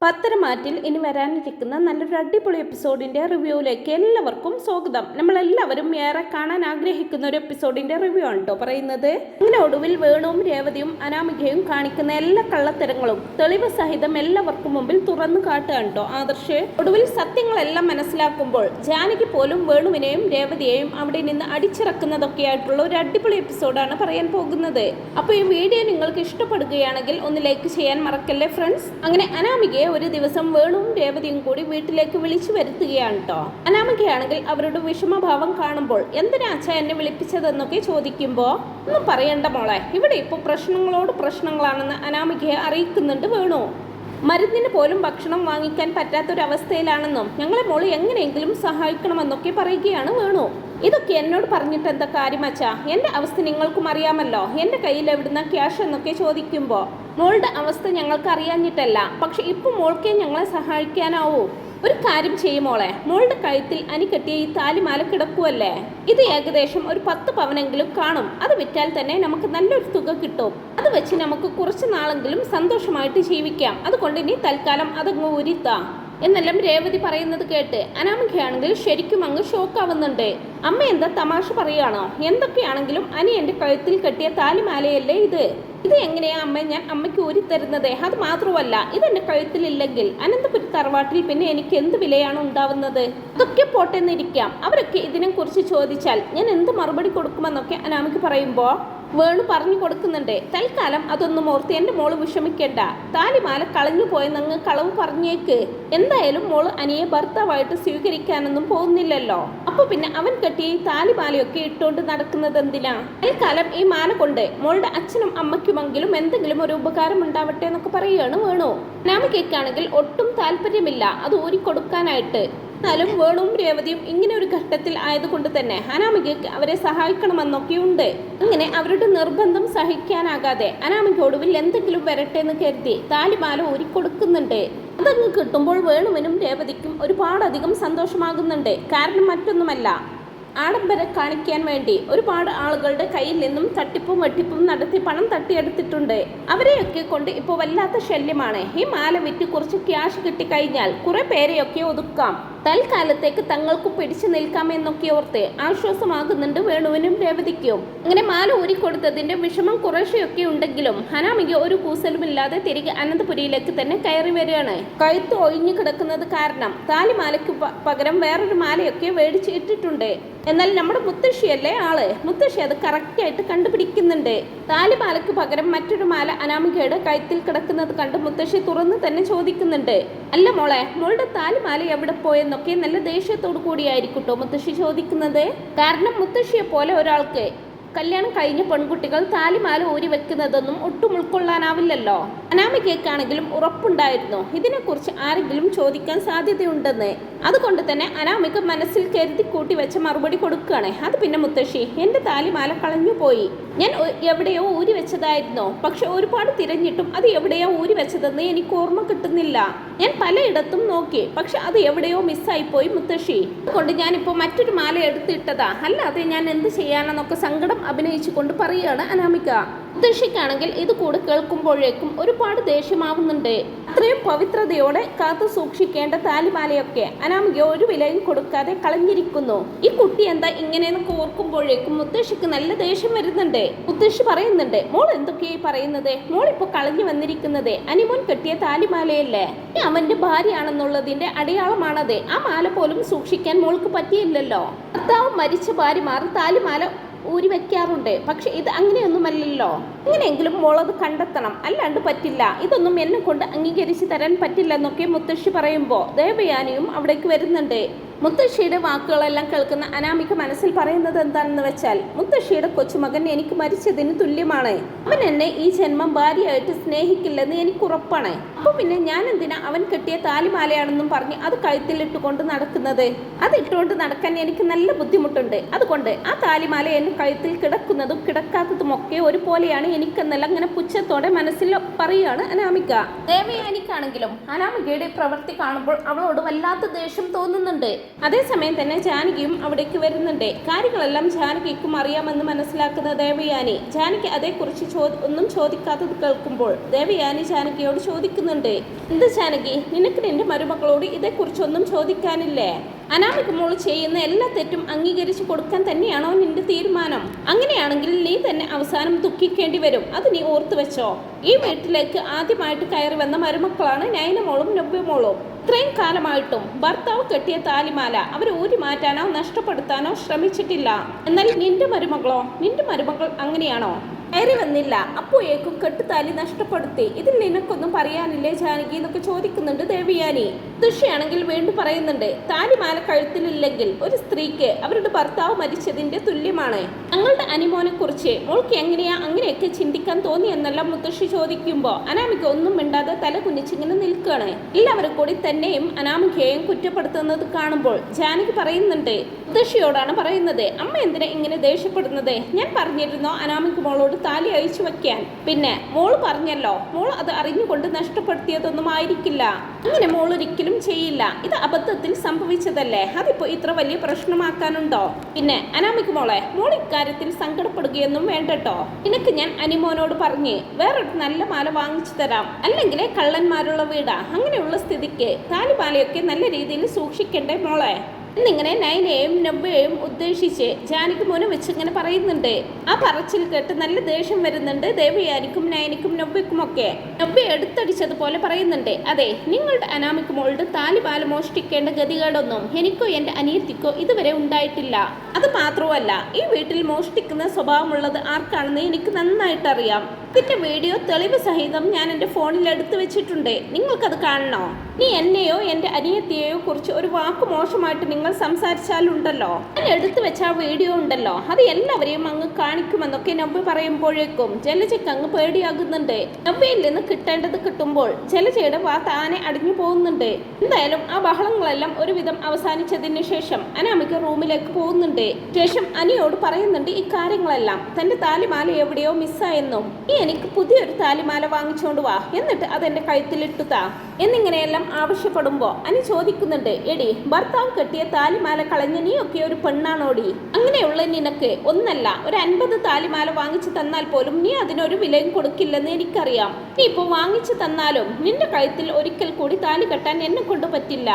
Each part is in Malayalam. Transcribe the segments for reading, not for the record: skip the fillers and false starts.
പത്തരമാറ്റിൽ ഇനി വരാനിരിക്കുന്ന നല്ലൊരു അടിപൊളി എപ്പിസോഡിൻ്റെ റിവ്യൂവിലേക്ക് എല്ലാവർക്കും സ്വാഗതം. നമ്മളെല്ലാവരും ഏറെ കാണാൻ ആഗ്രഹിക്കുന്ന ഒരു എപ്പിസോഡിൻ്റെ റിവ്യൂ ആണ് കേട്ടോ പറയുന്നത്. ഇങ്ങനെ ഒടുവിൽ വേണുവും രേവതിയും അനാമികയും കാണിക്കുന്ന എല്ലാ കള്ളത്തരങ്ങളും തെളിവ് സഹിതം എല്ലാവർക്കും മുമ്പിൽ തുറന്നു കാട്ടുകയാണ് കേട്ടോ ആദർശ്. ഒടുവിൽ സത്യങ്ങളെല്ലാം മനസ്സിലാക്കുമ്പോൾ ജാനകി പോലും വേണുവിനെയും രേവതിയെയും അവിടെ നിന്ന് അടിച്ചിറക്കുന്നതൊക്കെയായിട്ടുള്ള ഒരു അടിപൊളി എപ്പിസോഡാണ് പറയാൻ പോകുന്നത്. അപ്പോൾ ഈ വീഡിയോ നിങ്ങൾക്ക് ഇഷ്ടപ്പെടുകയാണെങ്കിൽ ഒന്ന് ലൈക്ക് ചെയ്യാൻ മറക്കല്ലേ ഫ്രണ്ട്സ്. അങ്ങനെ അനാമികയെ ഒരു ദിവസം വേണുവും രേവതിയും കൂടി വീട്ടിലേക്ക് വിളിച്ചു വരുത്തുകയാണ് കേട്ടോ. അനാമികയാണെങ്കിൽ അവരുടെ വിഷമഭാവം കാണുമ്പോൾ എന്തിനാ അച്ഛ എന്നെ വിളിപ്പിച്ചതെന്നൊക്കെ ചോദിക്കുമ്പോൾ ഒന്നും പറയണ്ട മോളെ, ഇവിടെ ഇപ്പോൾ പ്രശ്നങ്ങളോട് പ്രശ്നങ്ങളാണെന്ന് അനാമികയെ അറിയിക്കുന്നുണ്ട് വേണു. മരുന്നിന് പോലും ഭക്ഷണം വാങ്ങിക്കാൻ പറ്റാത്തൊരവസ്ഥയിലാണെന്നും ഞങ്ങളെ മോള് എങ്ങനെയെങ്കിലും സഹായിക്കണമെന്നൊക്കെ പറയുകയാണ് വേണു. ഇതൊക്കെ എന്നോട് പറഞ്ഞിട്ട് എന്താ കാര്യം അച്ഛാ, എൻ്റെ അവസ്ഥ നിങ്ങൾക്കും അറിയാമല്ലോ, എൻ്റെ കയ്യിൽ എവിടുന്ന ക്യാഷ് എന്നൊക്കെ ചോദിക്കുമ്പോൾ മോളുടെ അവസ്ഥ ഞങ്ങൾക്ക് അറിയാഞ്ഞിട്ടല്ല, പക്ഷെ ഇപ്പം മോൾക്കേ ഞങ്ങളെ സഹായിക്കാനാവൂ. ഒരു കാര്യം ചെയ്യുമോളെ, മോളുടെ കഴുത്തിൽ അനി കെട്ടിയ ഈ താലിമാല കിടക്കുമല്ലേ, ഇത് ഏകദേശം ഒരു 10 പവനെങ്കിലും കാണും. അത് വിറ്റാൽ തന്നെ നമുക്ക് നല്ലൊരു തുക കിട്ടും. അത് വെച്ച് നമുക്ക് കുറച്ച് നാളെങ്കിലും സന്തോഷമായിട്ട് ജീവിക്കാം. അതുകൊണ്ട് ഇനി തൽക്കാലം അതങ്ങ് ഉരിത്താ എന്നെല്ലാം രേവതി പറയുന്നത് കേട്ട് അനാമികയാണെങ്കിൽ ശരിക്കും അങ്ങ് ഷോക്കാവുന്നുണ്ട്. അമ്മ എന്താ തമാശ പറയുകയാണോ? എന്തൊക്കെയാണെങ്കിലും അനി എൻ്റെ കഴുത്തിൽ കെട്ടിയ താലിമാലയല്ലേ ഇത് എങ്ങനെയാ അമ്മ ഞാൻ അമ്മയ്ക്ക് ഊരിത്തരുന്നത്? അത് മാത്രമല്ല, ഇതെൻ്റെ കഴുത്തിലില്ലെങ്കിൽ അനന്തപുരി തറവാട്ടിൽ പിന്നെ എനിക്ക് എന്ത് വിലയാണ് ഉണ്ടാവുന്നത്? അതൊക്കെ പോട്ടെന്നിരിക്കാം, അവരൊക്കെ ഇതിനെക്കുറിച്ച് ചോദിച്ചാൽ ഞാൻ എന്ത് മറുപടി കൊടുക്കുമെന്നൊക്കെ അനാമിക പറയുമ്പോൾ വേണു പറഞ്ഞു കൊടുക്കുന്നുണ്ട്. തൽക്കാലം അതൊന്നും ഓർത്ത് എൻ്റെ മോള് വിഷമിക്കേണ്ട. താലിമാല കളഞ്ഞു പോയെന്നങ്ങ് കളവ് പറഞ്ഞേക്ക്. എന്തായാലും മോള് അനിയെ ഭർത്താവായിട്ട് സ്വീകരിക്കാനൊന്നും പോകുന്നില്ലല്ലോ. അപ്പൊ പിന്നെ അവൻ കെട്ടിയ ഈ താലിമാലയൊക്കെ ഇട്ടുകൊണ്ട് നടക്കുന്നത് എന്തിനാ? തൽക്കാലം ഈ മാല കൊണ്ട് മോളുടെ അച്ഛനും അമ്മയ്ക്കുമെങ്കിലും എന്തെങ്കിലും ഒരു ഉപകാരം ഉണ്ടാവട്ടെ എന്നൊക്കെ പറയുകയാണ് വേണു. അനാമികയ്ക്കാണെങ്കിൽ ഒട്ടും താല്പര്യമില്ല അത് ഊരിക്കൊടുക്കാനായിട്ട്. എന്നാലും വേണുവും രേവതിയും ഇങ്ങനെ ഒരു ഘട്ടത്തിൽ ആയതുകൊണ്ട് തന്നെ അനാമികയ്ക്ക് അവരെ സഹായിക്കണമെന്നൊക്കെയുണ്ട്. അങ്ങനെ അവരുടെ നിർബന്ധം സഹിക്കാനാകാതെ അനാമിക ഒടുവിൽ എന്തെങ്കിലും വരട്ടെ എന്ന് കരുതി താലിമാല ഊരിക്കൊടുക്കുന്നുണ്ട്. അതങ്ങ് കിട്ടുമ്പോൾ വേണുവിനും രേവതിക്കും ഒരുപാടധികം സന്തോഷമാകുന്നുണ്ട്. കാരണം മറ്റൊന്നുമല്ല, ആഡംബരം കാണിക്കാൻ വേണ്ടി ഒരുപാട് ആളുകളുടെ കയ്യിൽ നിന്നും തട്ടിപ്പും വെട്ടിപ്പും നടത്തി പണം തട്ടിയെടുത്തിട്ടുണ്ട്. അവരെയൊക്കെ കൊണ്ട് ഇപ്പോൾ വല്ലാത്ത ശല്യമാണ്. ഈ മാല വിറ്റ് കുറച്ച് ക്യാഷ് കിട്ടിക്കഴിഞ്ഞാൽ കുറെ പേരെയൊക്കെ ഒതുക്കാം. തൽക്കാലത്തേക്ക് തങ്ങൾക്ക് പിടിച്ചു നിൽക്കാമെന്നൊക്കെ ഓർത്ത് ആശ്വാസമാകുന്നുണ്ട് വേണുവിനും രേവതിക്കും. അങ്ങനെ മാല ഊരിക്കൊടുത്തതിന്റെ വിഷമം കുറേശ്ശെയൊക്കെ ഉണ്ടെങ്കിലും അനാമിക ഒരു കൂസലുമില്ലാതെ തിരികെ അനന്തപുരിയിലേക്ക് തന്നെ കയറി വരികയാണ്. കഴുത്ത് ഒഴിഞ്ഞു കിടക്കുന്നത് കാരണം താലിമാലയ്ക്ക് പകരം വേറൊരു മാലയൊക്കെ മേടിച്ച് ഇട്ടിട്ടുണ്ട്. എന്നാൽ നമ്മുടെ മുത്തശ്ശിയല്ലേ ആള്, മുത്തശ്ശി അത് കറക്റ്റായിട്ട് കണ്ടുപിടിക്കുന്നുണ്ട്. താലിമാലയ്ക്ക് പകരം മറ്റൊരു മാല അനാമികയുടെ കഴുത്തിൽ കിടക്കുന്നത് കണ്ട് മുത്തശ്ശി തുറന്ന് തന്നെ ചോദിക്കുന്നുണ്ട്. അല്ല മോളെ, മോളുടെ താലിമാല എവിടെ പോയെന്നൊക്കെ നല്ല ദേഷ്യത്തോടു കൂടിയായിരിക്കട്ടോ മുത്തശ്ശി ചോദിക്കുന്നത്. കാരണം മുത്തശ്ശിയെ പോലെ ഒരാൾക്ക് കല്യാണം കഴിഞ്ഞ പെൺകുട്ടികൾ താലിമാല ഊരി വെക്കുന്നതൊന്നും ഒട്ടും ഉൾക്കൊള്ളാനാവില്ലല്ലോ. അനാമികയ്ക്കാണെങ്കിലും ഉറപ്പുണ്ടായിരുന്നു ഇതിനെക്കുറിച്ച് ആരെങ്കിലും ചോദിക്കാൻ സാധ്യതയുണ്ടെന്ന്. അതുകൊണ്ട് തന്നെ അനാമിക മനസ്സിൽ കരുതി കൂട്ടി വെച്ച മറുപടി കൊടുക്കുകയാണ്. അത് പിന്നെ മുത്തശ്ശി, എൻ്റെ താലിമാല കളഞ്ഞു പോയി. ഞാൻ എവിടെയോ ഊരി വെച്ചതായിരുന്നു, പക്ഷെ ഒരുപാട് തിരഞ്ഞിട്ടും അത് എവിടെയോ ഊരി വെച്ചതെന്ന് എനിക്ക് ഓർമ്മ കിട്ടുന്നില്ല. ഞാൻ പലയിടത്തും നോക്കി, പക്ഷെ അത് എവിടെയോ മിസ്സായിപ്പോയി മുത്തശ്ശി. അതുകൊണ്ട് ഞാനിപ്പോൾ മറ്റൊരു മാല എടുത്തിട്ടതാ, അല്ലാതെ ഞാൻ എന്ത് ചെയ്യാനെന്നൊക്കെ സങ്കടം അഭിനയിച്ചു കൊണ്ട് പറയുകയാണ് അനാമിക. മുത്തശ്ശിക്കാണെങ്കിൽ ഇത് കൂടെ കേൾക്കുമ്പോഴേക്കും ഒരുപാട് ദേഷ്യമാവുന്നുണ്ട്. അത്രയും പവിത്രതയോടെ കാത്തു സൂക്ഷിക്കേണ്ട താലിമാലയൊക്കെ അനാമിക ഒരു വിലയും കൊടുക്കാതെ കളഞ്ഞിരിക്കുന്നു. ഈ കുട്ടി എന്താ ഇങ്ങനെയെന്നൊക്കെ ഓർക്കുമ്പോഴേക്കും മുത്തശ്ശിക്ക് നല്ല ദേഷ്യം വരുന്നുണ്ട്. മുത്തശ്ശി പറയുന്നുണ്ട്, മോൾ എന്തൊക്കെയായി പറയുന്നത്? മോളിപ്പോൾ കളഞ്ഞു വന്നിരിക്കുന്നത് അനിമോൻ കെട്ടിയ താലിമാലയല്ലേ? അവന്റെ ഭാര്യയാണെന്നുള്ളതിന്റെ അടയാളമാണത്. ആ മാല പോലും സൂക്ഷിക്കാൻ മോൾക്ക് പറ്റിയില്ലല്ലോ. ഭർത്താവ് മരിച്ച ഭാര്യമാർ താലിമാല ഊരി വെക്കാറുണ്ട്, പക്ഷെ ഇത് അങ്ങനെയൊന്നുമല്ലല്ലോ. എങ്ങനെയെങ്കിലും മോളത് കണ്ടെത്തണം, അല്ലാണ്ട് പറ്റില്ല. ഇതൊന്നും എന്നെ കൊണ്ട് അംഗീകരിച്ച് തരാൻ പറ്റില്ല എന്നൊക്കെ മുത്തശ്ശി പറയുമ്പോൾ ദേവയാനിയും അവിടേക്ക് വരുന്നുണ്ട്. മുത്തശ്ശിയുടെ വാക്കുകളെല്ലാം കേൾക്കുന്ന അനാമിക മനസ്സിൽ പറയുന്നത് എന്താണെന്ന് വെച്ചാൽ, മുത്തശ്ശിയുടെ കൊച്ചുമകൻ എനിക്ക് മരിച്ചതിന് തുല്യമാണ്. അവൻ എന്നെ ഈ ജന്മം ഭാര്യയായിട്ട് സ്നേഹിക്കില്ലെന്ന് എനിക്ക് ഉറപ്പാണ്. അപ്പോൾ പിന്നെ ഞാൻ എന്തിനാ അവൻ കെട്ടിയ താലിമാലയാണെന്നും പറഞ്ഞ് അത് കഴുത്തിലിട്ടുകൊണ്ട് നടക്കുന്നത്? അത് ഇട്ടുകൊണ്ട് നടക്കാൻ എനിക്ക് നല്ല ബുദ്ധിമുട്ടുണ്ട്. അതുകൊണ്ട് ആ താലിമാല എൻ്റെ കഴുത്തിൽ കിടക്കുന്നതും കിടക്കാത്തതും ഒക്കെ ഒരുപോലെയാണ് എനിക്കെന്നല്ല അങ്ങനെ പുച്ഛത്തോടെ മനസ്സിൽ പറയുകയാണ് അനാമിക. ദേവയാനിക്കാണെങ്കിലും അനാമികയുടെ പ്രവൃത്തി കാണുമ്പോൾ അവളോട് വല്ലാത്ത ദേഷ്യം തോന്നുന്നുണ്ട്. അതേസമയം തന്നെ ജാനകിയും അവിടേക്ക് വരുന്നുണ്ട്. കാര്യങ്ങളെല്ലാം ജാനകിക്കും അറിയാമെന്ന് മനസ്സിലാക്കുന്ന ദേവയാനി ജാനകി അതേക്കുറിച്ച് ഒന്നും ചോദിക്കാത്തത് കേൾക്കുമ്പോൾ ദേവയാനി ജാനകിയോട് ചോദിക്കുന്നുണ്ട്, എന്ത് ജാനകി, നിനക്ക് നിന്റെ മരുമകളോട് ഇതേക്കുറിച്ചൊന്നും ചോദിക്കാനില്ലേ? അനാമിക മോള് ചെയ്യുന്ന എല്ലാ തെറ്റും അംഗീകരിച്ചു കൊടുക്കാൻ തന്നെയാണോ നിന്റെ തീരുമാനം? അങ്ങനെയാണെങ്കിൽ നീ തന്നെ അവസാനം ദുഃഖിക്കേണ്ടി വരും. അത് നീ ഓർത്തു വെച്ചോ. ഈ വീട്ടിലേക്ക് ആദ്യമായിട്ട് കയറി വന്ന മരുമക്കളാണ് നയന മോളും നവ്യ മോളും. ഇത്രയും കാലമായിട്ടും ഭർത്താവ് കെട്ടിയ താലിമാല അവർ ഊരി മാറ്റാനോ നഷ്ടപ്പെടുത്താനോ ശ്രമിച്ചിട്ടില്ല. എന്നാൽ നിന്റെ മരുമകൾ അങ്ങനെയാണോ? കയറി വന്നില്ല, അപ്പോഴേക്കും കെട്ടുതാലി നഷ്ടപ്പെടുത്തി. ഇതിൽ നിനക്കൊന്നും പറയാനില്ലേ ജാനകി എന്നൊക്കെ ചോദിക്കുന്നുണ്ട് ദേവയാനി. ദുഷ്യയാണെങ്കിൽ വീണ്ടും പറയുന്നുണ്ട്, താലിമാല കഴുത്തിലില്ലെങ്കിൽ ഒരു സ്ത്രീക്ക് അവരുടെ ഭർത്താവ് മരിച്ചതിന്റെ തുല്യമാണ്. ഞങ്ങളുടെ അനിമോനെ കുറിച്ച് മോൾക്ക് എങ്ങനെയാ അങ്ങനെയൊക്കെ ചിന്തിക്കാൻ തോന്നി എന്നെല്ലാം മുത്തശ്ശി ചോദിക്കുമ്പോൾ അനാമിക ഒന്നും മിണ്ടാതെ തല കുനിച്ചിങ്ങനെ നിൽക്കുകയാണ്. എല്ലാവരും കൂടി തന്നെയും അനാമികയെയും കുറ്റപ്പെടുത്തുന്നത് കാണുമ്പോൾ ജാനകി പറയുന്നുണ്ട്, മുത്തശ്ശിയോടാണ് പറയുന്നത്, അമ്മ എന്തിനാ ഇങ്ങനെ ദേഷ്യപ്പെടുന്നത്? ഞാൻ പറഞ്ഞിരുന്നോ അനാമിക മോളോട് താലി അഴിച്ചു വെക്കാൻ? പിന്നെ മോള് പറഞ്ഞല്ലോ, മോൾ അത് അറിഞ്ഞുകൊണ്ട് നഷ്ടപ്പെടുത്തിയതൊന്നും ആയിരിക്കില്ല. അങ്ങനെ മോൾ ഒരിക്കലും ചെയ്യില്ല. ഇത് അബദ്ധത്തിൽ സംഭവിച്ചതല്ലേ, അതിപ്പോ ഇത്ര വലിയ പ്രശ്നമാക്കാനുണ്ടോ? പിന്നെ അനാമിക മോൾ ഇക്കാര്യത്തിൽ സങ്കടപ്പെടുകയൊന്നും വേണ്ടട്ടോ. നിനക്ക് ഞാൻ അനിമോനോട് പറഞ്ഞ് വേറൊരു നല്ല മാല വാങ്ങിച്ചു തരാം. അല്ലെങ്കിൽ കള്ളന്മാരുള്ള വീടാ. അങ്ങനെയുള്ള സ്ഥിതിക്ക് താലിമാലയൊക്കെ നല്ല രീതിയിൽ സൂക്ഷിക്കണ്ടേ മോളെ എന്നിങ്ങനെ നയനയെയും നവ്യയെയും ഉദ്ദേശിച്ച് ജാനകി മോനെ വെച്ച് ഇങ്ങനെ പറയുന്നുണ്ട്. ആ പറച്ചിൽ കേട്ട് നല്ല ദേഷ്യം വരുന്നുണ്ട് ദേവയാനിക്കും നയനിക്കും നവ്യക്കുമൊക്കെ. നവ്യ എടുത്തടിച്ചതുപോലെ പറയുന്നുണ്ട്, അതെ, നിങ്ങളുടെ അനാമിക മോളുടെ താലിമാല മോഷ്ടിക്കേണ്ട ഗതികേടൊന്നും എനിക്കോ എൻ്റെ അനിയത്തിക്കോ ഇതുവരെ ഉണ്ടായിട്ടില്ല. അത് മാത്രമല്ല, ഈ വീട്ടിൽ മോഷ്ടിക്കുന്ന സ്വഭാവമുള്ളത് ആർക്കാണെന്ന് എനിക്ക് നന്നായിട്ട് അറിയാം. ഇതിന്റെ വീഡിയോ തെളിവ് സഹിതം ഞാൻ എൻ്റെ ഫോണിൽ എടുത്തു വെച്ചിട്ടുണ്ട്. നിങ്ങൾക്കത് കാണണോ? നീ എന്നെയോ എൻ്റെ അനിയത്തിയെയോ കുറിച്ച് ഒരു വാക്ക് മോശമായിട്ട് നിങ്ങൾ സംസാരിച്ചാലുണ്ടല്ലോ, ഞാൻ എടുത്തു വെച്ച ആ വീഡിയോ ഉണ്ടല്ലോ, അത് എല്ലാവരെയും അങ്ങ് കാണിക്കുമെന്നൊക്കെ നവ്യ പറയുമ്പോഴേക്കും ജലജയ്ക്ക് അങ്ങ് പേടിയാകുന്നുണ്ട്. നവ്യയിൽ നിന്ന് കിട്ടേണ്ടത് കിട്ടുമ്പോൾ ജലജയുടെ വാ താനെ അടിഞ്ഞു പോകുന്നുണ്ട്. എന്തായാലും ആ ബഹളങ്ങളെല്ലാം ഒരുവിധം അവസാനിച്ചതിന് ശേഷം അനാമിക റൂമിലേക്ക് പോകുന്നുണ്ട്. ശേഷം അനിയോട് പറയുന്നുണ്ട് ഈ കാര്യങ്ങളെല്ലാം. തന്റെ താലിമാല എവിടെയോ മിസ്സായെന്നും ഈ എനിക്ക് പുതിയൊരു താലിമാല വാങ്ങിച്ചോണ്ട് വാ, എന്നിട്ട് അതെന്റെ കഴുത്തിലിട്ടുതാ എന്നിങ്ങനെയെല്ലാം ആവശ്യപ്പെടുമ്പോ അനി ചോദിക്കുന്നുണ്ട്, എടി, ഭർത്താവ് കെട്ടിയ താലിമാല കളഞ്ഞ നീയൊക്കെ ഒരു പെണ്ണാണോടി? അങ്ങനെയുള്ള നിനക്ക് ഒന്നല്ല ഒരു 50 താലിമാല വാങ്ങിച്ചു തന്നാൽ പോലും നീ അതിനൊരു വിലയും കൊടുക്കില്ലെന്ന് എനിക്കറിയാം. നീ ഇപ്പൊ വാങ്ങിച്ചു തന്നാലും നിന്റെ കഴുത്തിൽ ഒരിക്കൽ കൂടി താലി കെട്ടാൻ എന്നെ കൊണ്ട് പറ്റില്ല.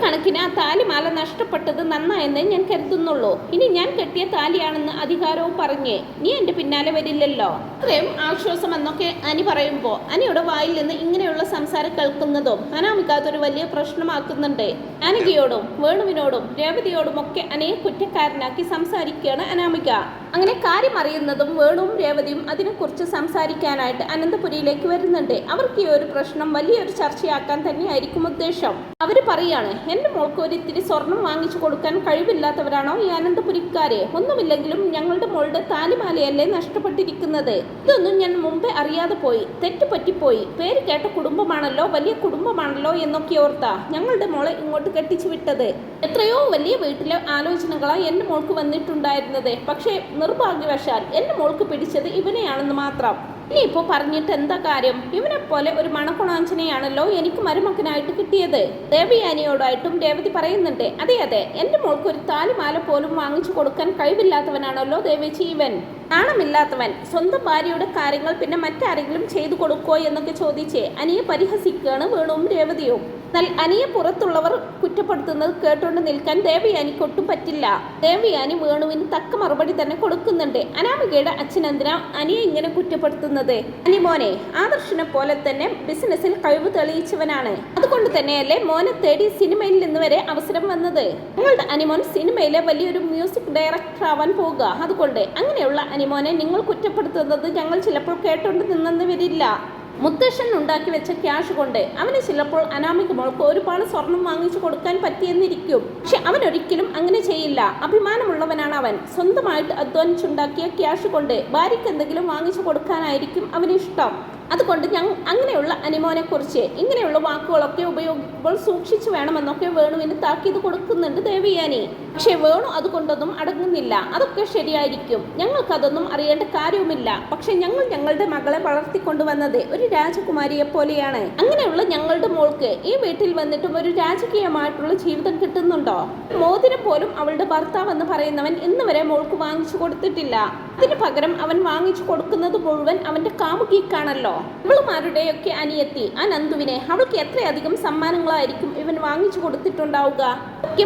കണക്കിന് ആ താലിമാല നഷ്ടപ്പെട്ടത് നന്നായെന്ന് ഞാൻ കരുതുന്നുള്ളൂ. ഇനി ഞാൻ കെട്ടിയ താലിയാണെന്ന് അധികാരവും പറഞ്ഞ് നീ എന്റെ പിന്നാലെ വരില്ലല്ലോ. അത്രയും ആശ്വാസം എന്നൊക്കെ അനി പറയുമ്പോ അനിയുടെ വായിൽ നിന്ന് ഇങ്ങനെയുള്ള സംസാരം കേൾക്കുന്നതും അനാമിക അതൊരു വലിയ പ്രശ്നമാക്കുന്നുണ്ട്. ജാനകിയോടും വേണുവിനോടും രേവതിയോടുമൊക്കെ അനിയെ കുറ്റക്കാരനാക്കി സംസാരിക്കുകയാണ് അനാമിക. അങ്ങനെ കാര്യം അറിയുന്നതും വേണുവും രേവതിയും അതിനെക്കുറിച്ച് സംസാരിക്കാനായിട്ട് അനന്തപുരിയിലേക്ക് വരുന്നുണ്ട്. അവർക്ക് ഈ ഒരു പ്രശ്നം വലിയൊരു ചർച്ചയാക്കാൻ തന്നെയായിരിക്കും ഉദ്ദേശം. അവര് പറയാണ്, എന്റെ മോൾക്ക് ഒരിത്തിരി സ്വർണം വാങ്ങിച്ചു കൊടുക്കാൻ കഴിവില്ലാത്തവരാണോ ഈ അനന്തപുരിക്കാരെ? ഒന്നുമില്ലെങ്കിലും ഞങ്ങളുടെ മോളുടെ താലിമാലയല്ലേ നഷ്ടപ്പെട്ടിരിക്കുന്നത്. ഇതൊന്നും ഞാൻ മുമ്പേ അറിയാതെ പോയി, തെറ്റുപറ്റിപ്പോയി. പേര് കേട്ട കുടുംബമാണല്ലോ, വലിയ കുടുംബമാണല്ലോ എന്നൊക്കെ ഓർത്താ ഞങ്ങളുടെ മോളെ ഇങ്ങോട്ട് കെട്ടിച്ചു വിട്ടത്. എത്രയോ വലിയ വീട്ടിലെ ആലോചനകളാണ് എന്റെ മോൾക്ക് വന്നിട്ടുണ്ടായിരുന്നത്. പക്ഷേ നിർഭാഗ്യവശാൽ എന്റെ മോൾക്ക് പിടിച്ചത് ഇവനെയാണെന്ന് മാത്രം. ഇനിയിപ്പോൾ പറഞ്ഞിട്ട് എന്താ കാര്യം? ഇവനെപ്പോലെ ഒരു മണക്കുണാഞ്ചനെയാണല്ലോ എനിക്ക് മരുമകനായിട്ട് കിട്ടിയത്. ദേവയാനിയോടായിട്ടും രേവതി പറയുന്നുണ്ട്, അതെ അതെ, എൻ്റെ മോൾക്ക് ഒരു താലിമാല പോലും വാങ്ങിച്ചു കൊടുക്കാൻ കഴിവില്ലാത്തവനാണല്ലോ ദേവേച്ചി ഇവൻ. നാണമില്ലാത്തവൻ. സ്വന്തം ഭാര്യയുടെ കാര്യങ്ങൾ പിന്നെ മറ്റാരെങ്കിലും ചെയ്തു കൊടുക്കോ എന്നൊക്കെ ചോദിച്ച് അനിയെ പരിഹസിക്കുകയാണ് വേണുവും രേവതിയും. എന്നാൽ അനിയെ പുറത്തുള്ളവർ കുറ്റപ്പെടുത്തുന്നത് കേട്ടുകൊണ്ട് നിൽക്കാൻ ദേവയാനിക്ക് ഒട്ടും പറ്റില്ല. ദേവയാനി വേണുവിന് തക്ക മറുപടി തന്നെ കൊടുക്കുന്നുണ്ട്. അനാമികയുടെ അച്ഛനെന്തിനാ അനിയെ ഇങ്ങനെ കുറ്റപ്പെടുത്തുന്നത്? അനിമോനെ ആദർശിനെ പോലെ തന്നെ ബിസിനസ്സിൽ കഴിവ് തെളിയിച്ചവനാണ്. അതുകൊണ്ട് തന്നെയല്ലേ മോനെ തേടി സിനിമയിൽ നിന്ന് വരെ അവസരം വന്നത്. നിങ്ങളുടെ അനിമോൻ സിനിമയിലെ വലിയൊരു മ്യൂസിക് ഡയറക്ടർ ആവാൻ പോകുക. അതുകൊണ്ട് അങ്ങനെയുള്ള അനിമോനെ നിങ്ങൾ കുറ്റപ്പെടുത്തുന്നത് ഞങ്ങൾ ചിലപ്പോൾ കേട്ടോണ്ട് നിന്നെന്ന് വരില്ല. മുത്തശ്ശൻ ഉണ്ടാക്കി വെച്ച ക്യാഷ് കൊണ്ട് അവന് ചിലപ്പോൾ അനാമിക മോൾക്ക് ഒരുപാട് സ്വർണം വാങ്ങിച്ചു കൊടുക്കാൻ പറ്റിയെന്നിരിക്കും. പക്ഷെ അവൻ ഒരിക്കലും അങ്ങനെ ചെയ്യില്ല. അഭിമാനമുള്ളവനാണ് അവൻ. സ്വന്തമായിട്ട് അധ്വാനിച്ചുണ്ടാക്കിയ ക്യാഷ് കൊണ്ട് ഭാര്യയ്ക്ക് എന്തെങ്കിലും വാങ്ങിച്ചു കൊടുക്കാനായിരിക്കും അവന് ഇഷ്ടം. അതുകൊണ്ട് അങ്ങനെയുള്ള അനിമോനെ കുറിച്ച് ഇങ്ങനെയുള്ള വാക്കുകളൊക്കെ ഉപയോഗിക്കുമ്പോൾ സൂക്ഷിച്ചു വേണമെന്നൊക്കെ വേണുവിന് താക്കീത് കൊടുക്കുന്നുണ്ട് ദേവയാനി. പക്ഷെ വേണു അതുകൊണ്ടൊന്നും അടങ്ങുന്നില്ല. അതൊക്കെ ശരിയായിരിക്കും, ഞങ്ങൾക്കതൊന്നും അറിയേണ്ട കാര്യവുമില്ല. പക്ഷെ ഞങ്ങൾ ഞങ്ങളുടെ മകളെ വളർത്തിക്കൊണ്ടുവന്നത് ഒരു രാജകുമാരിയെ പോലെയാണ്. അങ്ങനെയുള്ള ഞങ്ങളുടെ മോൾക്ക് ഈ വീട്ടിൽ വന്നിട്ടും ഒരു രാജകീയമായിട്ടുള്ള ജീവിതം കിട്ടുന്നുണ്ടോ? മോതിരം പോലും അവളുടെ ഭർത്താവ് എന്ന് പറയുന്നവൻ ഇന്ന് വരെ മോൾക്ക് വാങ്ങിച്ചു കൊടുത്തിട്ടില്ല. അതിന് പകരം അവൻ വാങ്ങിച്ചു കൊടുക്കുന്നത് മുഴുവൻ അവന്റെ കാമുകിക്കാണല്ലോ. ഇവളുമാരുടെയൊക്കെ അനിയത്തി ആ നന്ദുവിനെ അവൾക്ക് എത്രയധികം സമ്മാനങ്ങളായിരിക്കും ഇവൻ വാങ്ങിച്ചു കൊടുത്തിട്ടുണ്ടാവുക.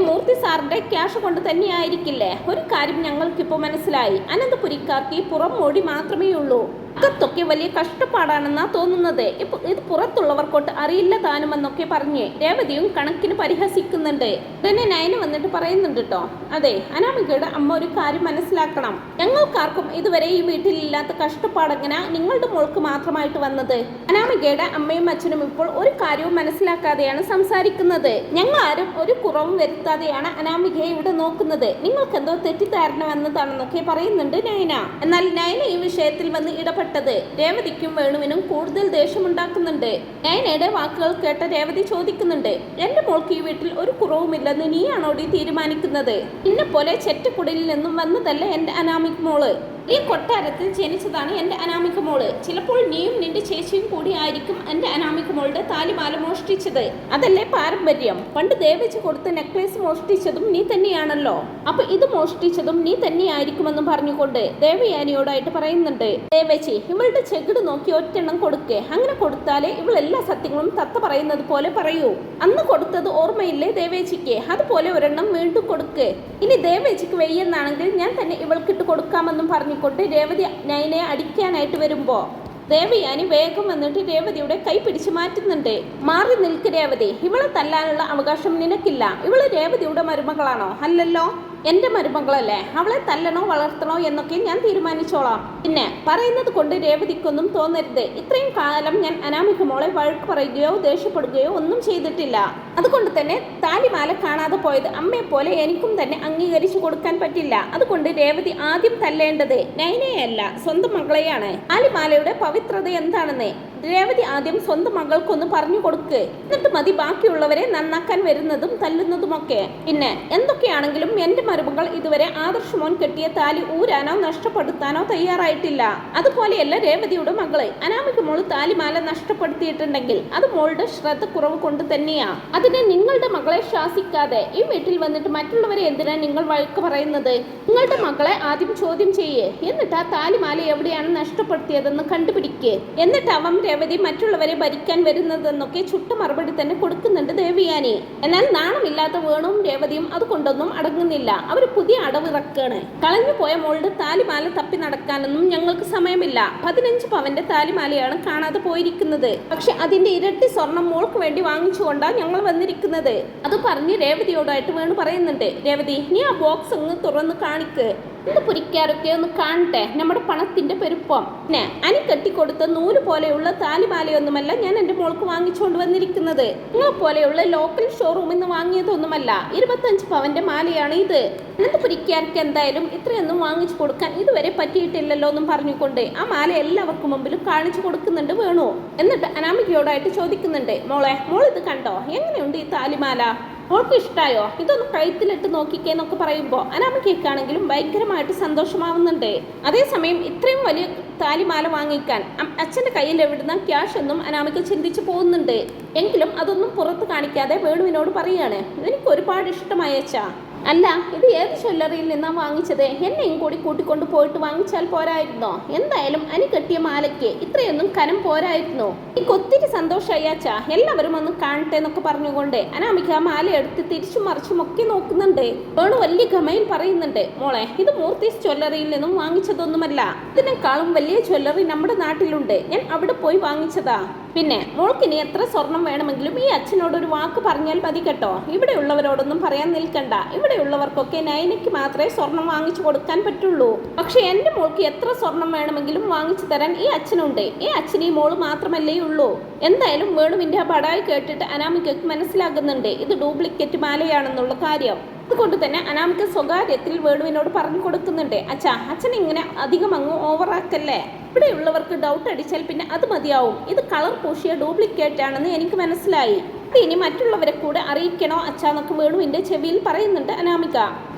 മൂർത്തി സാറിന്റെ ക്യാഷ് കൊണ്ട് തന്നെയായിരിക്കില്ലേ? ഒരു കാര്യം ഞങ്ങൾക്കിപ്പോൾ മനസ്സിലായി, അനന്തപുരിക്കാർക്ക് ഈ പുറം മോടി മാത്രമേ ഉള്ളൂ. അകത്തൊക്കെ വലിയ കഷ്ടപ്പാടാണെന്നാ തോന്നുന്നത്. ഇത് പുറത്തുള്ളവർക്കൊട്ട് അറിയില്ല താനുമെന്നൊക്കെ പറഞ്ഞ് രേവതിയും കണക്കിന് പരിഹസിക്കുന്നുണ്ട്. ഉടനെ നയന വന്നിട്ട് പറയുന്നുണ്ട് കേട്ടോ, അതെ അനാമികയുടെ അമ്മ ഒരു കാര്യം മനസ്സിലാക്കണം. ഞങ്ങൾക്കാർക്കും ഇതുവരെ ഈ വീട്ടിലില്ലാത്ത കഷ്ടപ്പാടെങ്ങനെ നിങ്ങളുടെ മോൾക്ക് മാത്രമായിട്ട് വന്നത്? അനാമികയുടെ അമ്മയും അച്ഛനും ഇപ്പോൾ ഒരു കാര്യവും മനസ്സിലാക്കാതെയാണ് സംസാരിക്കുന്നത്. ഞങ്ങൾ ആരും ഒരു കുറവും വരുത്താതെയാണ് അനാമികയെ ഇവിടെ നോക്കുന്നത്. നിങ്ങൾക്ക് എന്തോ തെറ്റിദ്ധാരണ വന്നതാണെന്നൊക്കെ പറയുന്നുണ്ട് നയന. എന്നാൽ നയന ഈ വിഷയത്തിൽ വന്ന് ഇടപെട്ടത് രേവതിക്കും വേണുവിനും കൂടുതൽ ദേഷ്യമുണ്ടാക്കുന്നുണ്ട്. നയനയുടെ വാക്കുകൾ കേട്ട രേവതി ചോദിക്കുന്നുണ്ട്, എന്റെ മോൾക്ക് ഈ വീട്ടിൽ ഒരു കുറവുമില്ലെന്ന് നീയാണോടി തീരുമാനിക്കുന്നത്? എന്നെ പോലെ ചെറ്റക്കുടലിൽ നിന്നും വന്നതല്ല എന്റെ അനാമിക് മോള്. ഈ കൊട്ടാരത്തിൽ ജനിച്ചതാണ് എൻ്റെ അനാമിക മോള്. ചിലപ്പോൾ നീയും നിന്റെ ചേച്ചിയും കൂടി ആയിരിക്കും എൻ്റെ അനാമിക മോളുടെ താലിമാല മോഷ്ടിച്ചത്. അതല്ലേ പാരമ്പര്യം? പണ്ട് ദേവച്ചി കൊടുത്ത നെക്ലേസ് മോഷ്ടിച്ചതും നീ തന്നെയാണല്ലോ. അപ്പൊ ഇത് മോഷ്ടിച്ചതും നീ തന്നെയായിരിക്കുമെന്ന് പറഞ്ഞുകൊണ്ട് ദേവയാനിയോടായിട്ട് പറയുന്നുണ്ട്. ദേവച്ചി ഇവളുടെ ചെകിട് നോക്കി ഒറ്റെണ്ണം കൊടുക്കേ. അങ്ങനെ കൊടുത്താലേ ഇവൾ എല്ലാ സത്യങ്ങളും തത്ത പറയുന്നത് പോലെ പറയൂ. അന്ന് കൊടുത്തത് ഓർമ്മയില്ലേ ദേവേച്ചിക്ക്? അതുപോലെ ഒരെണ്ണം വീണ്ടും കൊടുക്ക്. ഇനി ദേവേച്ചിക്ക് വയ്യെന്നാണെങ്കിൽ ഞാൻ തന്നെ ഇവൾക്കിട്ട് കൊടുക്കാമെന്നും പറഞ്ഞുകൊണ്ട് രേവതി നയനയെ അടിക്കാനായിട്ട് വരുമ്പോ ദേവയാനി വേഗം വന്നിട്ട് രേവതിയുടെ കൈ പിടിച്ചു മാറ്റുന്നുണ്ട്. മാറി നിൽക്ക് രേവതി, ഇവളെ തല്ലാനുള്ള അവകാശം നിനക്കില്ല. ഇവള് രേവതിയുടെ മരുമകളാണോ? അല്ലല്ലോ, എൻ്റെ മരുമകളല്ലേ. അവളെ തല്ലണോ വളർത്തണോ എന്നൊക്കെ ഞാൻ തീരുമാനിച്ചോളാം. പിന്നെ പറയുന്നത് കൊണ്ട് രേവതിക്കൊന്നും തോന്നരുത്. ഇത്രയും കാലം ഞാൻ അനാമിക മോളെ വഴക്ക് പറയുകയോ ദേഷ്യപ്പെടുകയോ ഒന്നും ചെയ്തിട്ടില്ല. അതുകൊണ്ട് തന്നെ താലിമാല കാണാതെ പോയത് അമ്മയെ പോലെ എനിക്കും തന്നെ അംഗീകരിച്ചു കൊടുക്കാൻ പറ്റില്ല. അതുകൊണ്ട് രേവതി ആദ്യം തല്ലേണ്ടത് നയനയല്ല, സ്വന്തം മകളെയാണ്. താലിമാലയുടെ പവിത്രത എന്താണെന്ന് രേവതി ആദ്യം സ്വന്തം മകൾക്കൊന്ന് പറഞ്ഞു കൊടുക്ക്. എന്നിട്ട് മതി ബാക്കിയുള്ളവരെ നന്നാക്കാൻ വരുന്നതും തല്ലുന്നതുമൊക്കെ. പിന്നെ എന്തൊക്കെയാണെങ്കിലും എൻ്റെ മരുമകൾ ഇതുവരെ ആദർശമോൻ കെട്ടിയ താലി ഊരാനോ നഷ്ടപ്പെടുത്താനോ തയ്യാറായിട്ടില്ല. അതുപോലെയല്ല രേവതിയുടെ മകള്. അനാമിക മോള് താലിമാല നഷ്ടപ്പെടുത്തിയിട്ടുണ്ടെങ്കിൽ അത് മോളുടെ ശ്രദ്ധ കുറവ് കൊണ്ട് തന്നെയാ. അതിനെ നിങ്ങളുടെ മകളെ ശാസിക്കാതെ ഈ വീട്ടിൽ വന്നിട്ട് മറ്റുള്ളവരെ എന്തിനാ നിങ്ങൾ വഴക്ക് പറയുന്നത്? നിങ്ങളുടെ മകളെ ആദ്യം ചോദ്യം ചെയ്യേ. എന്നിട്ട് ആ താലിമാല എവിടെയാണ് നഷ്ടപ്പെടുത്തിയതെന്ന് കണ്ടുപിടിക്കേ. എന്നിട്ട് അവൻ രേവതി മറ്റുള്ളവരെ ഭരിക്കാൻ വരുന്നതെന്നൊക്കെ ചുട്ട മറുപടി തന്നെ കൊടുക്കുന്നുണ്ട് ദേവയാനി. എന്നാൽ നാണമില്ലാത്ത വേണുവും രേവതിയും അതുകൊണ്ടൊന്നും അടങ്ങുന്നില്ല. അവർ പുതിയ അടവിറക്കാണ്. കളഞ്ഞു പോയ മോളുടെ താലിമാല തപ്പി നടക്കാനൊന്നും ഞങ്ങൾക്ക് സമയമില്ല. 15 പവന്റെ താലിമാലയാണ് കാണാതെ പോയിരിക്കുന്നത്. പക്ഷെ അതിന്റെ ഇരട്ടി സ്വർണം മോൾക്ക് വേണ്ടി വാങ്ങിച്ചുകൊണ്ടാണ് ഞങ്ങൾ വന്നിരിക്കുന്നത്. അത് പറഞ്ഞ് രേവതിയോടായിട്ട് വേണു പറയുന്നുണ്ട്, രേവതി നീ ആ ബോക്സ് ഒന്ന് തുറന്ന് കാണിക്ക്. ഇത് പുരിക്കാരൊക്കെ ഒന്ന് കാണട്ടെ നമ്മുടെ പണത്തിന്റെ പെരുപ്പം. പിന്നെ അനി കെട്ടിക്കൊടുത്ത നൂല് പോലെയുള്ള താലിമാലയൊന്നുമല്ല ഞാൻ എൻ്റെ മോൾക്ക് വാങ്ങിച്ചുകൊണ്ട് വന്നിരിക്കുന്നത്. നിങ്ങളെ പോലെയുള്ള ലോക്കൽ ഷോറൂമിൽ നിന്ന് വാങ്ങിയതൊന്നുമല്ല. 25 പവന്റെ മാലയാണ് ഇത്. എന്നിട്ട് പുരിക്കാർക്ക് എന്തായാലും ഇത്രയൊന്നും വാങ്ങിച്ചു കൊടുക്കാൻ ഇതുവരെ പറ്റിയിട്ടില്ലല്ലോ എന്നും പറഞ്ഞുകൊണ്ട് ആ മാല എല്ലാവർക്കും മുമ്പിലും കാണിച്ചു കൊടുക്കുന്നുണ്ട് വേണു. എന്നിട്ട് അനാമികയോടായിട്ട് ചോദിക്കുന്നുണ്ട്, മോളെ മോളിത് കണ്ടോ? എങ്ങനെയുണ്ട് ഈ താലിമാല? മോൾക്ക് ഇഷ്ടായോ? ഇതൊന്ന് കഴുത്തിലിട്ട് നോക്കിക്കേ എന്നൊക്കെ പറയുമ്പോൾ അനാമികയ്ക്കാണെങ്കിലും ഭയങ്കരമായിട്ട് സന്തോഷമാവുന്നുണ്ട്. അതേസമയം ഇത്രയും വലിയ താലിമാല വാങ്ങിക്കാൻ അച്ഛൻ്റെ കയ്യിൽ എവിടുന്ന ക്യാഷ് ഒന്നും അനാമിക ചിന്തിച്ചു പോകുന്നുണ്ട്. എങ്കിലും അതൊന്നും പുറത്ത് കാണിക്കാതെ വേണുവിനോട് പറയാണ്, എനിക്ക് ഒരുപാട് ഇഷ്ടമായി അച്ഛാ. അല്ല ഇത് ഏത് ജ്വല്ലറിയിൽ നിന്നാണ് വാങ്ങിച്ചത്? എന്നെയും കൂടി കൂട്ടിക്കൊണ്ട് പോയിട്ട് വാങ്ങിച്ചാൽ പോരായിരുന്നോ? എന്തായാലും അനി കെട്ടിയ മാലയ്ക്ക് ഇത്രയൊന്നും കനം പോരായിരുന്നു. എനിക്ക് ഒത്തിരി സന്തോഷമായി അച്ഛാ, എല്ലാവരും ഒന്ന് കാണട്ടെ എന്നൊക്കെ പറഞ്ഞുകൊണ്ട് അനാമിക മാല എടുത്ത് തിരിച്ചും മറിച്ചും ഒക്കെ നോക്കുന്നുണ്ട്. വേണു വലിയ ഗമയിൽ പറയുന്നുണ്ട്, മോളെ ഇത് മൂർത്തീസ് ജ്വല്ലറിയിൽ നിന്നും വാങ്ങിച്ചതൊന്നുമല്ല. ഇതിനേക്കാളും വലിയ ജ്വല്ലറി നമ്മുടെ നാട്ടിലുണ്ട്. ഞാൻ അവിടെ പോയി വാങ്ങിച്ചതാ. പിന്നെ മോൾക്കിനി എത്ര സ്വർണം വേണമെങ്കിലും ഈ അച്ഛനോടൊരു വാക്ക് പറഞ്ഞാൽ മതി കേട്ടോ. ഇവിടെയുള്ളവരോടൊന്നും പറയാൻ നിൽക്കണ്ട. ഇവിടെയുള്ളവർക്കൊക്കെ നയനയ്ക്ക് മാത്രമേ സ്വർണം വാങ്ങിച്ചു കൊടുക്കാൻ പറ്റുള്ളൂ. പക്ഷെ എൻ്റെ മോൾക്ക് എത്ര സ്വർണം വേണമെങ്കിലും വാങ്ങിച്ചു തരാൻ ഈ അച്ഛനുണ്ട്. ഈ അച്ഛന് ഈ മോള് മാത്രമല്ലേ ഉള്ളൂ. എന്തായാലും വേണുവിൻ്റെ ആ ബടായി കേട്ടിട്ട് അനാമികയ്ക്ക് മനസ്സിലാകുന്നുണ്ട് ഇത് ഡ്യൂപ്ലിക്കേറ്റ് മാലയാണെന്നുള്ള കാര്യം. അതുകൊണ്ട് തന്നെ അനാമിക സ്വകാര്യത്തിൽ വേണുവിനോട് പറഞ്ഞു കൊടുക്കുന്നുണ്ട്, അച്ഛൻ ഇങ്ങനെ അധികം അങ്ങ് ഓവറാക്കല്ലേ. ഇവിടെയുള്ളവർക്ക് ഡൗട്ട് അടിച്ചാൽ പിന്നെ അത് മതിയാവും. ഇത് കളർ പൂശിയ ഡ്യൂപ്ലിക്കേറ്റ് ആണെന്ന് എനിക്ക് മനസ്സിലായി. ഇനി മറ്റുള്ളവരെ കൂടെ അറിയിക്കണോ അച്ഛാന്നൊക്കെ വേണുവിന്റെ ചെവിയിൽ പറയുന്നുണ്ട് അനാമിക.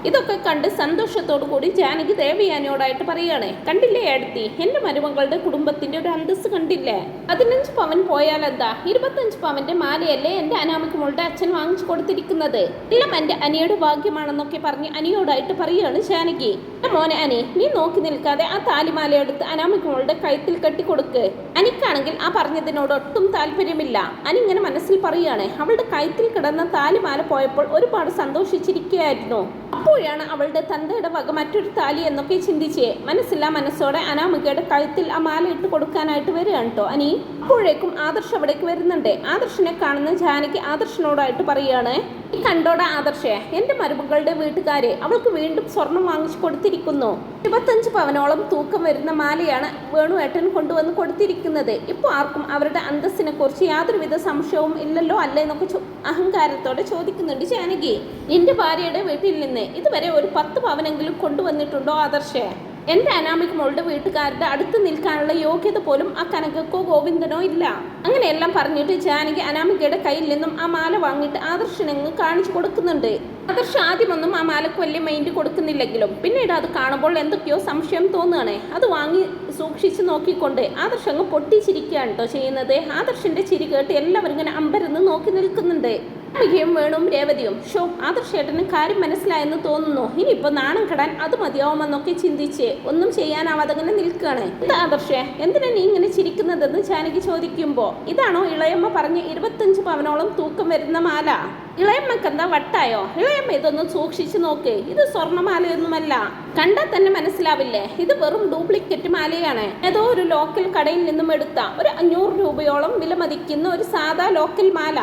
ഇതൊക്കെ കണ്ട് സന്തോഷത്തോടു കൂടി ജാനകി ദേവയാനിയോടായിട്ട് പറയാണ്, കണ്ടില്ലേ ഏടത്തി, എന്റെ മരുമകളുടെ കുടുംബത്തിന്റെ ഒരു അന്തസ് കണ്ടില്ലേ. 15 പവൻ പോയാലെന്താ, 25 പവന്റെ മാലയല്ലേ എന്റെ അനാമിക മോളുടെ അച്ഛൻ വാങ്ങിച്ചു കൊടുത്തിരിക്കുന്നത്. എല്ലാം എന്റെ അനിയുടെ ഭാഗ്യമാണെന്നൊക്കെ പറഞ്ഞ് അനിയോടായിട്ട് പറയാണ് ജാനകി. മോനെ അനി, നീ നോക്കി നിൽക്കാതെ ആ താലിമാല എടുത്ത് അനാമിക മോളുടെ കഴുത്തിൽ കെട്ടിക്കൊടുക്ക്. അനിക്കാണെങ്കിൽ ആ പറഞ്ഞതിനോട് ഒട്ടും താല്പര്യമില്ല. അനി ഇങ്ങനെ മനസ്സിൽ പറയാണ്, അവളുടെ കഴുത്തിൽ കിടന്ന താലിമാല പോയപ്പോൾ ഒരുപാട് സന്തോഷിച്ചിരിക്കുകയായിരുന്നു. അപ്പോഴാണ് അവളുടെ തന്തയുടെ വക മറ്റൊരു താലി എന്നൊക്കെ ചിന്തിച്ച് മനസ്സില്ലാ മനസ്സോടെ അനാമികയുടെ കഴുത്തിൽ ആ മാല ഇട്ട് കൊടുക്കാനായിട്ട് വരികയാണ് കേട്ടോ അനി. അപ്പോഴേക്കും ആദർശ് അവിടേക്ക് വരുന്നുണ്ട്. ആദർശിനെ കാണുന്ന ജാനകി ആദർശിനോടായിട്ട് പറയാണ്, ഈ കണ്ടോടെ ആദർശേ, എന്റെ മരുമകളുടെ വീട്ടുകാരെ അവൾക്ക് വീണ്ടും സ്വർണം വാങ്ങിച്ചു കൊടുത്തിരിക്കുന്നു. 25 പവനോളം തൂക്കം വരുന്ന മാലയാണ് വേണുവേട്ടൻ കൊണ്ടുവന്ന് കൊടുത്തിരിക്കുന്നത്. ഇപ്പോൾ ആർക്കും അവരുടെ അന്തസ്സിനെ കുറിച്ച് യാതൊരുവിധ സംശയവും ഇല്ലല്ലോ അല്ലേ എന്നൊക്കെ അഹങ്കാരത്തോടെ ചോദിക്കുന്നുണ്ട് ജാനകി. നിന്റെ ഭാര്യയുടെ വീട്ടിൽ നിന്ന് ഇതുവരെ ഒരു 10 പവനെങ്കിലും കൊണ്ടുവന്നിട്ടുണ്ടോ ആദർശേ? എന്റെ അനാമിക മോളുടെ വീട്ടുകാരുടെ അടുത്ത് നിൽക്കാനുള്ള യോഗ്യത പോലും ആ കനകക്കോ ഗോവിന്ദനോ ഇല്ല. അങ്ങനെയെല്ലാം പറഞ്ഞിട്ട് ജാനകി അനാമികയുടെ കയ്യിൽ നിന്നും ആ മാല വാങ്ങിയിട്ട് ആദർശനങ്ങ് കാണിച്ചു കൊടുക്കുന്നുണ്ട്. ആദർശ് ആദ്യമൊന്നും ആ മാലക്ക് വലിയ മൈൻഡ് കൊടുക്കുന്നില്ലെങ്കിലും പിന്നീട് അത് കാണുമ്പോൾ എന്തൊക്കെയോ സംശയം തോന്നുകയാണ്. അത് വാങ്ങി സൂക്ഷിച്ച് നോക്കിക്കൊണ്ട് ആദർശ് അങ്ങ് പൊട്ടിച്ചിരിക്കുകയാണ് കേട്ടോ ചെയ്യുന്നത്. ആദർശിന്റെ ചിരി കേട്ട് എല്ലാവരും ഇങ്ങനെ അമ്പരന്ന് നോക്കി നിൽക്കുന്നുണ്ട്. അനാമികയും വേണും രേവതിയും ആദർശേട്ടന് കാര്യം മനസ്സിലായെന്ന് തോന്നുന്നു. ഇനിയിപ്പോൾ നാണം കെടാൻ അത് മതിയാവുമെന്നൊക്കെ ചിന്തിച്ച് ഒന്നും ചെയ്യാനാവാതെ അങ്ങനെ നിൽക്കുകയാണ്. എന്താ ആദർശേ, എന്തിനാ നീ ഇങ്ങനെ ചിരിക്കുന്നതെന്ന് ജാനകി ചോദിക്കുമ്പോൾ, ഇതാണോ ഇളയമ്മ പറഞ്ഞ് 25 പവനോളം തൂക്കം വരുന്ന മാല? ഇളയമ്മക്ക് എന്താ വട്ടായോ? ഇളയമ്മ ഇതൊന്നും സൂക്ഷിച്ചു നോക്ക്. ഇത് സ്വർണ്ണമാലയൊന്നുമല്ല, കണ്ടാൽ തന്നെ മനസ്സിലാവില്ലേ. ഇത് വെറും ഡ്യൂപ്ലിക്കേറ്റ് മാലയാണ്. ഏതോ ഒരു ലോക്കൽ കടയിൽ നിന്നും എടുത്ത ഒരു 500 രൂപയോളം വില മതിക്കുന്ന ഒരു സാധാ ലോക്കൽ മാല.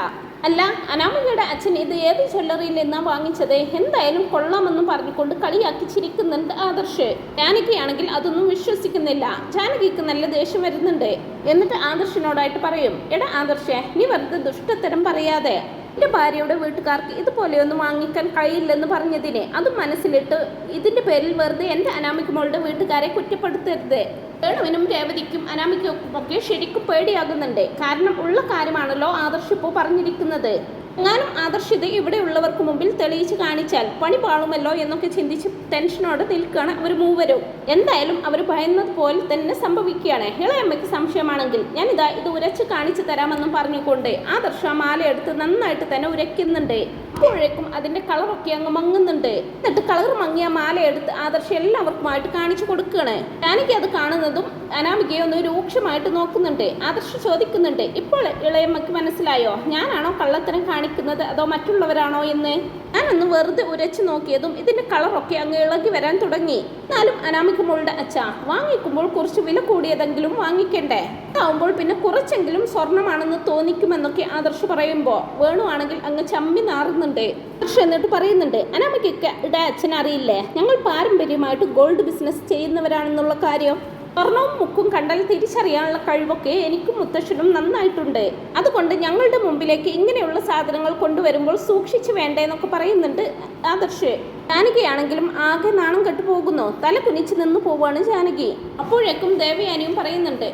അല്ല, അനാമികയുടെ അച്ഛൻ ഇത് ഏത് ജ്വല്ലറിയിൽ നിന്നാണ് വാങ്ങിച്ചത്? എന്തായാലും കൊള്ളാമെന്നും പറഞ്ഞുകൊണ്ട് കളിയാക്കി ചിരിക്കുന്നുണ്ട് ആദർശ്. ജാനകിയാണെങ്കിൽ അതൊന്നും വിശ്വസിക്കുന്നില്ല. ജാനകിക്ക് നല്ല ദേഷ്യം വരുന്നുണ്ട്. എന്നിട്ട് ആദർശിനോടായിട്ട് പറയും, എടാ ആദർശേ, നീ വെറുതെ ദുഷ്ടത്തരം പറയാതെ. എൻ്റെ ഭാര്യയുടെ വീട്ടുകാർക്ക് ഇതുപോലെയൊന്നും വാങ്ങിക്കാൻ കഴിയില്ലെന്ന് പറഞ്ഞതിനെ അതും മനസ്സിലിട്ട് ഇതിൻ്റെ പേരിൽ വെറുതെ എൻ്റെ അനാമിക മോളുടെ വീട്ടുകാരെ കുറ്റപ്പെടുത്തരുത്. വേണുവിനും രേവതിക്കും അനാമികയ്ക്കും ഒക്കെ ശരിക്കും പേടിയാകുന്നുണ്ട്. കാരണം ഉള്ള കാര്യമാണല്ലോ ആദർശ് ഇപ്പോൾ പറഞ്ഞിരിക്കുന്നത്. എങ്ങാനും ആദർശിത ഇവിടെയുള്ളവർക്ക് മുമ്പിൽ തെളിയിച്ച് കാണിച്ചാൽ പണി പാളുമല്ലോ എന്നൊക്കെ ചിന്തിച്ച് ടെൻഷനോടെ നിൽക്കുകയാണ് അവർ മൂവരും. എന്തായാലും അവർ ഭയന്നത് പോലെ തന്നെ സംഭവിക്കുകയാണ്. ഇളയമ്മയ്ക്ക് സംശയമാണെങ്കിൽ ഞാനിതാ ഇത് ഉരച്ച് കാണിച്ചു തരാമെന്നും പറഞ്ഞുകൊണ്ട് ആദർശ മാലയെടുത്ത് നന്നായിട്ട് തന്നെ ഉരയ്ക്കുന്നുണ്ട്. അപ്പോഴേക്കും അതിന്റെ കളറൊക്കെ അങ്ങ് മങ്ങുന്നുണ്ട്. എന്നിട്ട് കളർ മങ്ങിയ മാലയെടുത്ത് ആദർശ എല്ലാവർക്കുമായിട്ട് കാണിച്ചു കൊടുക്കുകയാണ്. ജാനകി അത് കാണുന്നതും അനാമികയെ ഒന്ന് രൂക്ഷമായിട്ട് നോക്കുന്നുണ്ട്. ആദർശ ചോദിക്കുന്നുണ്ട്, ഇപ്പോൾ ഇളയമ്മയ്ക്ക് മനസ്സിലായോ ഞാനാണോ കള്ളത്തരം കാണിക്കുന്നത് അതോ മറ്റുള്ളവരാണോ എന്ന്? ഞാനൊന്ന് വെറുതെ ഉരച്ചു നോക്കിയതും ഇതിന്റെ കളറൊക്കെ അങ്ങ് ഇളകി വരാൻ തുടങ്ങി. എന്നാലും അനാമിക മോളുടെ അച്ഛ, വാങ്ങിക്കുമ്പോൾ കുറച്ച് വില കൂടിയതെങ്കിലും വാങ്ങിക്കണ്ടേ? അതാവുമ്പോൾ പിന്നെ കുറച്ചെങ്കിലും സ്വർണ്ണമാണെന്ന് തോന്നിക്കുമെന്നൊക്കെ ആദർശ് പറയുമ്പോൾ വേണു ആണെങ്കിൽ അങ്ങ് ചമ്മി നാറുന്നുണ്ട്. ആദർശ് എന്നിട്ട് പറയുന്നുണ്ട്, അനാമികയ്ക്ക് അച്ഛൻ അറിയില്ലേ, ഞങ്ങൾ പാരമ്പര്യമായിട്ട് ഗോൾഡ് ബിസിനസ് ചെയ്യുന്നവരാണെന്നുള്ള കാര്യം. സ്വർണവും മുക്കും കണ്ടാൽ തിരിച്ചറിയാനുള്ള കഴിവൊക്കെ എനിക്കും മുത്തശ്ശനും നന്നായിട്ടുണ്ട്. അതുകൊണ്ട് ഞങ്ങളുടെ മുമ്പിലേക്ക് ഇങ്ങനെയുള്ള സാധനങ്ങൾ കൊണ്ടുവരുമ്പോൾ സൂക്ഷിച്ചു വേണ്ടേന്നൊക്കെ പറയുന്നുണ്ട് ആദർശ്. ജാനകിയാണെങ്കിലും ആകെ നാണം കെട്ടു പോകുന്നു. തല കുനിച്ച് നിന്ന് പോവുകയാണ് ജാനകി. അപ്പോഴേക്കും ദേവയാനിയും പറയുന്നുണ്ട്,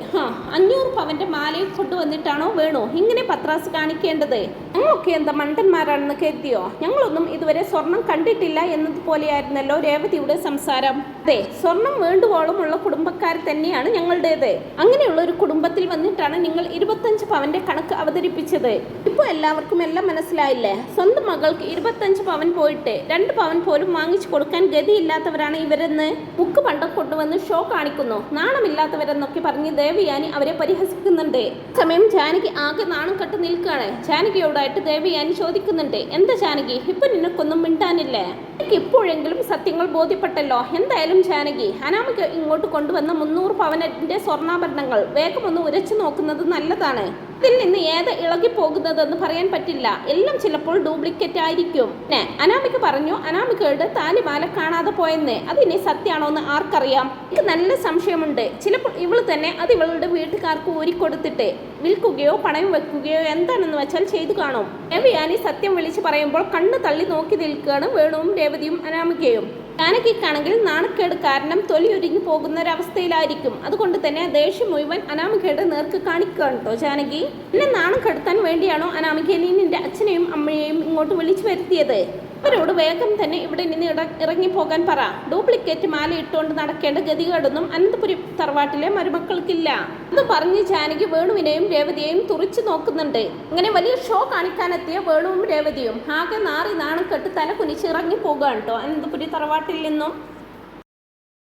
500 പവന്റെ മാലയിൽ കൊണ്ടുവന്നിട്ടാണോ വേണു ഇങ്ങനെ പത്രാസ് കാണിക്കേണ്ടത്? ഞങ്ങളൊക്കെ എന്താ മണ്ടന്മാരാണെന്ന് കരുതിയോ? ഞങ്ങളൊന്നും ഇതുവരെ സ്വർണം കണ്ടിട്ടില്ല എന്നതുപോലെയായിരുന്നല്ലോ രേവതിയുടെ സംസാരം. അതെ, സ്വർണം വേണ്ടുവോളമുള്ള കുടുംബക്കാർ തന്നെയാണ് ഞങ്ങളുടേത്. അങ്ങനെയുള്ള ഒരു കുടുംബത്തിൽ വന്നിട്ടാണ് നിങ്ങൾ 25 പവന്റെ കണക്ക് അവതരിപ്പിച്ചത്. ഇപ്പോൾ എല്ലാവർക്കും എല്ലാം മനസ്സിലായില്ലേ? സ്വന്തം മകൾക്ക് 25 പവൻ പോയിട്ട് 2 പവൻ പോലും വാങ്ങിച്ചു കൊടുക്കാൻ ഗതിയില്ലാത്തവരാണ് ഇവരെന്ന് മുക്ക് പണ്ടം കൊണ്ടുവന്ന് ഷോ കാണിക്കുന്നു. നാണമില്ലാത്തവരെന്നൊക്കെ പറഞ്ഞ് ദേവയാനി അവരെ പരിഹസിക്കുന്നുണ്ട്. സമയം ജാനകി ആകെ നാണം കെട്ട് നിൽക്കുകയാണ്. ജാനകിയോടായിട്ട് ദേവയാനി ചോദിക്കുന്നുണ്ട്, എന്താ ജാനകി, ഇപ്പൊ നിനക്കൊന്നും മിണ്ടാനില്ലേ? എനിക്ക് ഇപ്പോഴെങ്കിലും സത്യങ്ങൾ ബോധ്യപ്പെട്ടല്ലോ. എന്തായാലും ജാനകി, അനാമിക ഇങ്ങോട്ട് കൊണ്ടുവന്ന 300 പവന്റെ സ്വർണ്ണാഭരണങ്ങൾ വേഗം ഒന്ന് ഉരച്ചു നോക്കുന്നത് നല്ലതാണ്. ഇതിൽ നിന്ന് ഏത് ഇളകി പോകുന്നതെന്ന് പറയാൻ പറ്റില്ല. എല്ലാം ചിലപ്പോൾ ഡ്യൂപ്ലിക്കേറ്റ് ആയിരിക്കും. പിന്നെ അനാമിക പറഞ്ഞു അനാമികയുടെ താലിമാല കാണാതെ പോയെന്ന്. അതിനി സത്യമാണോ എന്ന് ആർക്കറിയാം? എനിക്ക് നല്ല സംശയമുണ്ട്. ചിലപ്പോൾ ഇവൾ തന്നെ അത് ഇവളുടെ വീട്ടുകാർക്ക് ഊരിക്കൊടുത്തിട്ട് വിൽക്കുകയോ പണയം വെക്കുകയോ എന്താണെന്ന് വെച്ചാൽ ചെയ്തു കാണും. രവിയാനി സത്യം വിളിച്ചു പറയുമ്പോൾ കണ്ണ് തള്ളി നോക്കി നിൽക്കുകയാണ് വേണുവും രേവതിയും അനാമികയും. ജാനകിക്കാണെങ്കിൽ നാണക്കേട് കാരണം തൊലിയൊരിഞ്ഞു പോകുന്ന ഒരവസ്ഥയിലായിരിക്കും. അതുകൊണ്ട് തന്നെ ദേഷ്യം മുഴുവൻ അനാമികയുടെ നേർക്ക് കാണിക്കുകയാണ് കേട്ടോ ജാനകി. എന്നെ നാണം കെടുത്താൻ വേണ്ടിയാണോ അനാമിക നിന്റെ അച്ഛനെയും അമ്മയെയും ഇങ്ങോട്ട് വിളിച്ചു വരുത്തിയത്? അവരോട് വേഗം തന്നെ ഇവിടെ നിന്ന് ഇറങ്ങിപ്പോകാൻ പറ. ഡ്യൂപ്ലിക്കേറ്റ് മാല ഇട്ടുകൊണ്ട് നടക്കേണ്ട ഗതികേടൊന്നും അനന്തപുരി തറവാട്ടിലെ മരുമക്കൾക്കില്ല എന്ന് പറഞ്ഞ് ജാനകി വേണുവിനെയും രേവതിയെയും തുറിച്ചു നോക്കുന്നുണ്ട്. അങ്ങനെ വലിയ ഷോ കാണിക്കാനെത്തിയ വേണുവും രേവതിയും ആകെ നാറി നാണം കെട്ട് തല കുനിച്ച് ഇറങ്ങി പോകുകയാണ് കേട്ടോ അനന്തപുരി തറവാട്ടിൽ നിന്നും.